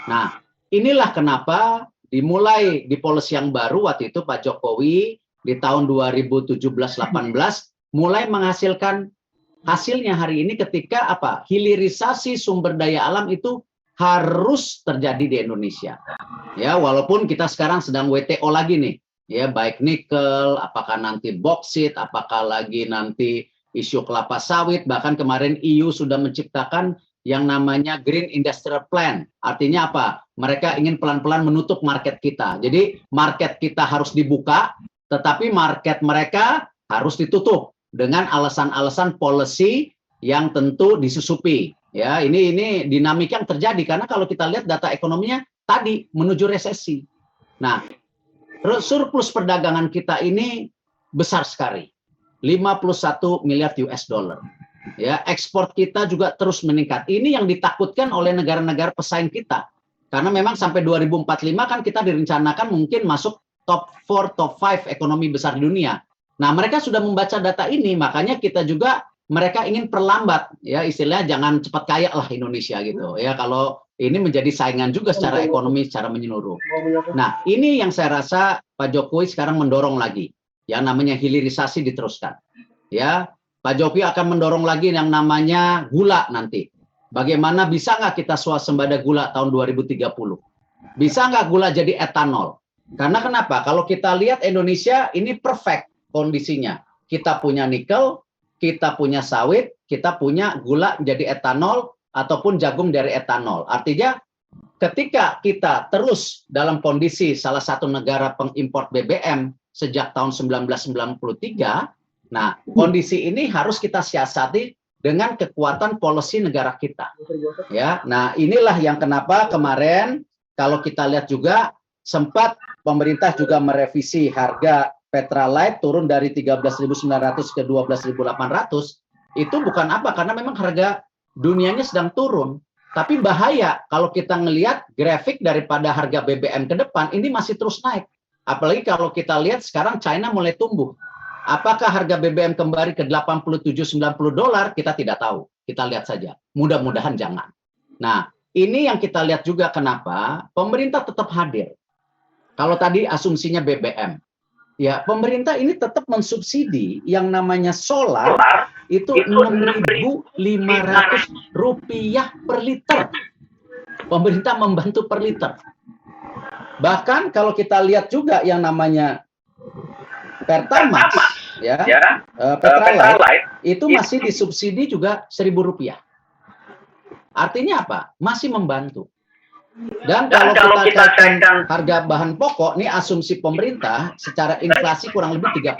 Nah, inilah kenapa dimulai di policy yang baru waktu itu Pak Jokowi di tahun 2017-18 mulai menghasilkan hasilnya hari ini ketika apa? Hilirisasi sumber daya alam itu harus terjadi di Indonesia. Ya, walaupun kita sekarang sedang WTO lagi nih. Ya, baik nikel, apakah nanti boksit, apakah lagi nanti isu kelapa sawit, bahkan kemarin EU sudah menciptakan yang namanya Green Industrial Plan. Artinya apa? Mereka ingin pelan-pelan menutup market kita. Jadi market kita harus dibuka, tetapi market mereka harus ditutup dengan alasan-alasan policy yang tentu disusupi. Ya, ini dinamika yang terjadi karena kalau kita lihat data ekonominya tadi menuju resesi. Nah, surplus perdagangan kita ini besar sekali. 51 miliar US dollar. Ya, ekspor kita juga terus meningkat. Ini yang ditakutkan oleh negara-negara pesaing kita. Karena memang sampai 2045 kan kita direncanakan mungkin masuk top 4, top 5 ekonomi besar di dunia. Nah, mereka sudah membaca data ini, makanya kita juga mereka ingin perlambat, ya istilahnya jangan cepat kaya lah Indonesia gitu. Ya, kalau ini menjadi saingan juga secara ekonomi secara menyeluruh. Nah, ini yang saya rasa Pak Jokowi sekarang mendorong lagi, yang namanya hilirisasi diteruskan. Ya, Pak Jokowi akan mendorong lagi yang namanya gula nanti. Bagaimana bisa nggak kita swasembada gula tahun 2030? Bisa nggak gula jadi etanol? Karena kenapa? Kalau kita lihat Indonesia ini perfect kondisinya. Kita punya nikel, kita punya sawit, kita punya gula jadi etanol, ataupun jagung dari etanol. Artinya ketika kita terus dalam kondisi salah satu negara pengimpor BBM sejak tahun 1993, nah kondisi ini harus kita siasati dengan kekuatan policy negara kita. Ya, nah inilah yang kenapa kemarin kalau kita lihat juga sempat pemerintah juga merevisi harga Petralite turun dari 13.900 ke 12.800. Itu bukan apa, karena memang harga dunianya sedang turun. Tapi bahaya kalau kita ngelihat grafik daripada harga BBM ke depan, ini masih terus naik. Apalagi kalau kita lihat sekarang China mulai tumbuh. Apakah harga BBM kembali ke 87-90 dolar? Kita tidak tahu. Kita lihat saja. Mudah-mudahan jangan. Nah, ini yang kita lihat juga kenapa pemerintah tetap hadir. Kalau tadi asumsinya BBM. Ya, pemerintah ini tetap mensubsidi yang namanya solar itu Rp6.500 per liter. Pemerintah membantu per liter. Bahkan kalau kita lihat juga yang namanya Pertamax, ya, Petralite itu masih disubsidi juga Rp1.000. Artinya apa? Masih membantu. Dan kalau kita kaitkan harga bahan pokok, ini asumsi pemerintah secara inflasi kurang lebih 3%.